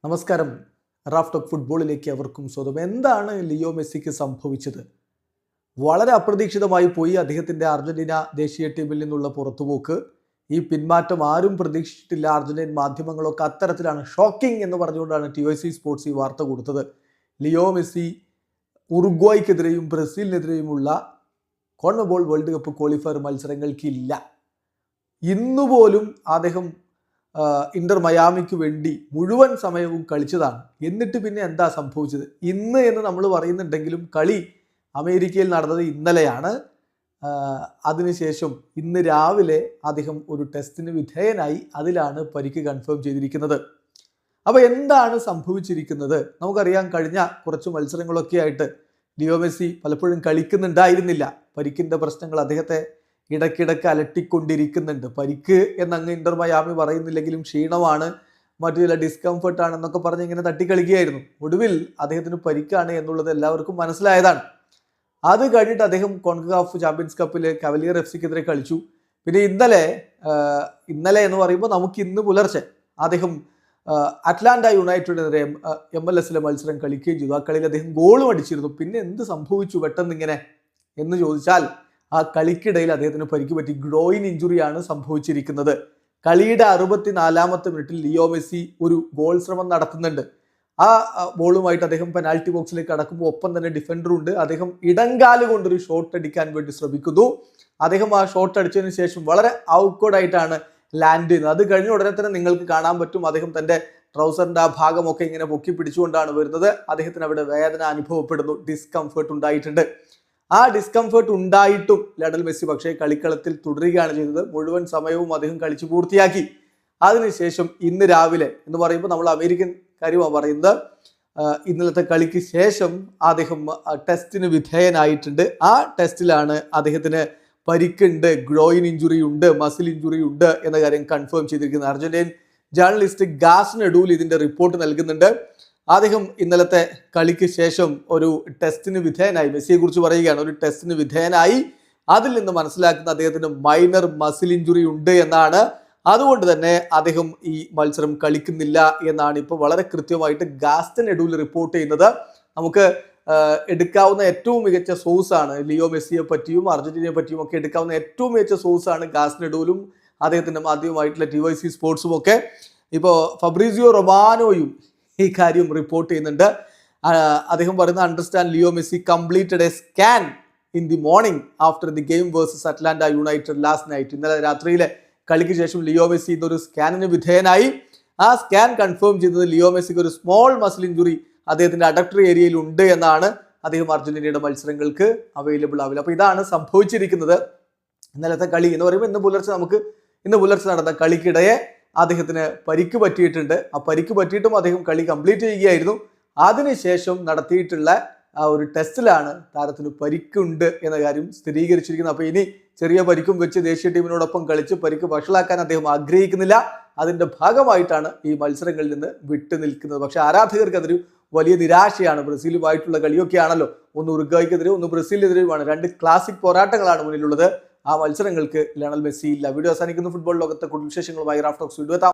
നമസ്കാരം. Raf talk ഫുട്ബോളിലേക്ക് അവർക്കും സ്വാഗതം. എന്താണ് ലിയോ മെസ്സിക്ക് സംഭവിച്ചത്? വളരെ അപ്രതീക്ഷിതമായി പോയി അദ്ദേഹത്തിൻ്റെ അർജന്റീന ദേശീയ ടീമിൽ നിന്നുള്ള പുറത്തുപോക്ക്. ഈ പിന്മാറ്റം ആരും പ്രതീക്ഷിച്ചിട്ടില്ല. അർജന്റീൻ മാധ്യമങ്ങളൊക്കെ അത്തരത്തിലാണ് ഷോക്കിംഗ് എന്ന് പറഞ്ഞുകൊണ്ടാണ് TYC സ്പോർട്സ് ഈ വാർത്ത കൊടുത്തത്. ലിയോ മെസ്സി ഉറുഗ്വായ്ക്കെതിരെയും ബ്രസീലിനെതിരെയുമുള്ള കോൺമബോൾ വേൾഡ് കപ്പ് ക്വാളിഫയർ മത്സരങ്ങൾക്കില്ല. ഇന്നുപോലും അദ്ദേഹം ഇന്റർ മയാമിക്ക് വേണ്ടി മുഴുവൻ സമയവും കളിച്ചതാണ്. എന്നിട്ട് പിന്നെ എന്താ സംഭവിച്ചത്? ഇന്ന് എന്ന് നമ്മൾ പറയുന്നുണ്ടെങ്കിലും കളി അമേരിക്കയിൽ നടന്നത് ഇന്നലെയാണ്. അതിനുശേഷം ഇന്ന് രാവിലെ അദ്ദേഹം ഒരു ടെസ്റ്റിന് വിധേയനായി. അതിലാണ് പരിക്ക് കൺഫേം ചെയ്തിരിക്കുന്നത്. അപ്പോൾ എന്താണ് സംഭവിച്ചിരിക്കുന്നത്? നമുക്കറിയാം, കഴിഞ്ഞ കുറച്ച് മത്സരങ്ങളൊക്കെ ആയിട്ട് ലിയോ മെസ്സി പലപ്പോഴും കളിക്കുന്നുണ്ടായിരുന്നില്ല. പരിക്കിൻ്റെ പ്രശ്നങ്ങൾ അദ്ദേഹത്തെ ഇടയ്ക്കിടയ്ക്ക് അലട്ടിക്കൊണ്ടിരിക്കുന്നുണ്ട്. പരിക്ക് എന്നങ്ങ് ഇന്റർ മയാമി പറയുന്നില്ലെങ്കിലും ക്ഷീണമാണ്, മറ്റു ചില ഡിസ്കംഫർട്ടാണെന്നൊക്കെ പറഞ്ഞ് ഇങ്ങനെ തട്ടിക്കളിക്കുകയായിരുന്നു. ഒടുവിൽ അദ്ദേഹത്തിന് പരിക്കാണ് എന്നുള്ളത് എല്ലാവർക്കും മനസ്സിലായതാണ്. അത് കഴിഞ്ഞിട്ട് അദ്ദേഹം കോൺകാഫ് ചാമ്പ്യൻസ് കപ്പിൽ കവലിയർ FC-ക്കെതിരെ കളിച്ചു. പിന്നെ ഇന്നലെ എന്ന് പറയുമ്പോൾ നമുക്ക് ഇന്ന് പുലർച്ചെ അദ്ദേഹം അറ്റ്ലാന്റ യുണൈറ്റഡിനെതിരെ MLS-ലെ മത്സരം കളിക്കുകയും ചെയ്തു. ആ കളിയിൽ അദ്ദേഹം ഗോളും അടിച്ചിരുന്നു. പിന്നെ എന്ത് സംഭവിച്ചു പെട്ടെന്ന് ഇങ്ങനെ എന്ന് ചോദിച്ചാൽ, ആ കളിക്കിടയിൽ അദ്ദേഹത്തിന് പരിക്ക് പറ്റി. ഗ്രോയിൻ ഇഞ്ചുറിയാണ് സംഭവിച്ചിരിക്കുന്നത്. കളിയുടെ 64-ാമത്തെ മിനിറ്റിൽ ലിയോ മെസ്സി ഒരു ഗോൾ ശ്രമം നടത്തുന്നുണ്ട്. ആ ബോളുമായിട്ട് അദ്ദേഹം പെനാൽറ്റി ബോക്സിലേക്ക് കടക്കുമ്പോൾ ഒപ്പം തന്നെ ഡിഫൻഡറുണ്ട്. അദ്ദേഹം ഇടങ്കാല് കൊണ്ടൊരു ഷോട്ട് അടിക്കാൻ വേണ്ടി ശ്രമിക്കുന്നു. അദ്ദേഹം ആ ഷോട്ട് അടിച്ചതിന് ശേഷം വളരെ ഔട്ട്കോഡായിട്ടാണ് ലാൻഡ് ചെയ്യുന്നത്. അത് കഴിഞ്ഞ ഉടനെ തന്നെ നിങ്ങൾക്ക് കാണാൻ പറ്റും, അദ്ദേഹം തൻ്റെ ട്രൗസറിൻ്റെ ആ ഭാഗമൊക്കെ ഇങ്ങനെ പൊക്കി പിടിച്ചുകൊണ്ടാണ് വരുന്നത്. അദ്ദേഹത്തിന് അവിടെ വേദന അനുഭവപ്പെടുന്നു, ഡിസ്കംഫേർട്ട് ഉണ്ടായിട്ടുണ്ട്. ആ ഡിസ്കംഫേർട്ട് ഉണ്ടായിട്ടും ലയണൽ മെസ്സി പക്ഷേ കളിക്കളത്തിൽ തുടരുകയാണ് ചെയ്തത്. മുഴുവൻ സമയവും അദ്ദേഹം കളിച്ചു പൂർത്തിയാക്കി. അതിനുശേഷം ഇന്ന് രാവിലെ എന്ന് പറയുമ്പോൾ നമ്മൾ അമേരിക്കൻ കാര്യമാണ് പറയുന്നത്. ഇന്നലത്തെ കളിക്ക് ശേഷം അദ്ദേഹം ടെസ്റ്റിന് വിധേയനായിട്ടുണ്ട്. ആ ടെസ്റ്റിലാണ് അദ്ദേഹത്തിന് പരിക്കുണ്ട്, ഗ്രോയിൻ ഇഞ്ചുറി ഉണ്ട്, മസിൽ ഇഞ്ചുറി ഉണ്ട് എന്ന കാര്യം കൺഫേം ചെയ്തിരിക്കുന്നത്. അർജന്റീൻ ജേർണലിസ്റ്റ് ഗാസ്നെഡൂൽ ഇതിന്റെ റിപ്പോർട്ട് നൽകുന്നുണ്ട്. അദ്ദേഹം ഇന്നലത്തെ കളിക്ക് ശേഷം ഒരു ടെസ്റ്റിന് വിധേയനായി. മെസ്സിയെ കുറിച്ച് പറയുകയാണ്, ഒരു ടെസ്റ്റിന് വിധേയനായി. അതിൽ നിന്ന് മനസ്സിലാക്കുന്ന അദ്ദേഹത്തിന് മൈനർ മസിൽ ഇഞ്ചുറി ഉണ്ട് എന്നാണ്. അതുകൊണ്ട് തന്നെ അദ്ദേഹം ഈ മത്സരം കളിക്കുന്നില്ല എന്നാണ് ഇപ്പോൾ വളരെ കൃത്യമായിട്ട് ഗാസ്നെഡൂൽ റിപ്പോർട്ട് ചെയ്യുന്നത്. നമുക്ക് എടുക്കാവുന്ന ഏറ്റവും മികച്ച സോഴ്സാണ്. ലിയോ മെസ്സിയെ പറ്റിയും അർജന്റീനയെ പറ്റിയും ഒക്കെ എടുക്കാവുന്ന ഏറ്റവും മികച്ച സോഴ്സാണ് ഗാസ്നെഡൂലും അദ്ദേഹത്തിൻ്റെ മാധ്യമമായിട്ടുള്ള TYC സ്പോർട്സും ഒക്കെ. ഇപ്പോൾ ഫബ്രീസിയോ റൊമാനോയും ഈ കാര്യം റിപ്പോർട്ട് ചെയ്യുന്നുണ്ട്. അദ്ദേഹം പറയുന്നത്, understand Leo Messi completed a scan in the morning after the game versus Atlanta United last night. ഇന്നലെ രാത്രിയിലെ കളിക്ക് ശേഷം ലിയോ മെസ്സി ഇതൊരു സ്കാനിന് വിധേയനായി. ആ സ്കാൻ കൺഫേം ചെയ്തത് ലിയോ മെസ്സിക്ക് ഒരു സ്മോൾ മസിൽ ഇഞ്ചുറി അദ്ദേഹത്തിന്റെ അഡക്ടറി ഏരിയയിൽ ഉണ്ട് എന്നാണ്. അദ്ദേഹം അർജന്റീനയുടെ മത്സരങ്ങൾക്ക് അവൈലബിൾ ആവില്ല. അപ്പോൾ ഇതാണ് സംഭവിച്ചിരിക്കുന്നത്. ഇന്നലത്തെ കളി എന്ന് പറയുമ്പോൾ ഇന്ന് പുലർച്ചെ നടന്ന കളിക്കിടയെ അദ്ദേഹത്തിന് പരിക്ക് പറ്റിയിട്ടുണ്ട്. ആ പരിക്ക് പറ്റിയിട്ടും അദ്ദേഹം കളി കംപ്ലീറ്റ് ചെയ്യുകയായിരുന്നു. അതിനുശേഷം നടത്തിയിട്ടുള്ള ആ ഒരു ടെസ്റ്റിലാണ് താരത്തിന് പരിക്കുണ്ട് എന്ന കാര്യം സ്ഥിരീകരിച്ചിരിക്കുന്നത്. അപ്പോൾ ഇനി ചെറിയ പരിക്കും വെച്ച് ദേശീയ ടീമിനോടൊപ്പം കളിച്ച് പരിക്ക് വഷളാക്കാൻ അദ്ദേഹം ആഗ്രഹിക്കുന്നില്ല. അതിൻ്റെ ഭാഗമായിട്ടാണ് ഈ മത്സരങ്ങളിൽ നിന്ന് വിട്ടു നിൽക്കുന്നത്. പക്ഷെ ആരാധകർക്ക് അതൊരു വലിയ നിരാശയാണ്. ബ്രസീലുമായിട്ടുള്ള കളിയൊക്കെ ആണല്ലോ, ഒന്ന് ഉറുഗ്വായ്ക്കെതിരെ ഒന്ന് ബ്രസീലിനെതിരെയുമാണ്. രണ്ട് ക്ലാസിക് പോരാട്ടങ്ങളാണ് മുന്നിലുള്ളത്. ആ മത്സരങ്ങൾക്ക് ലയണൽ മെസ്സി ഇല്ല. വീഡിയോ അവസാനിക്കുന്നു. ഫുട്ബോൾ ലോകത്തെ കൂടുതൽ വിശേഷങ്ങളുമായി റാഫ് ടോക്സ് വീണ്ടും എത്താം.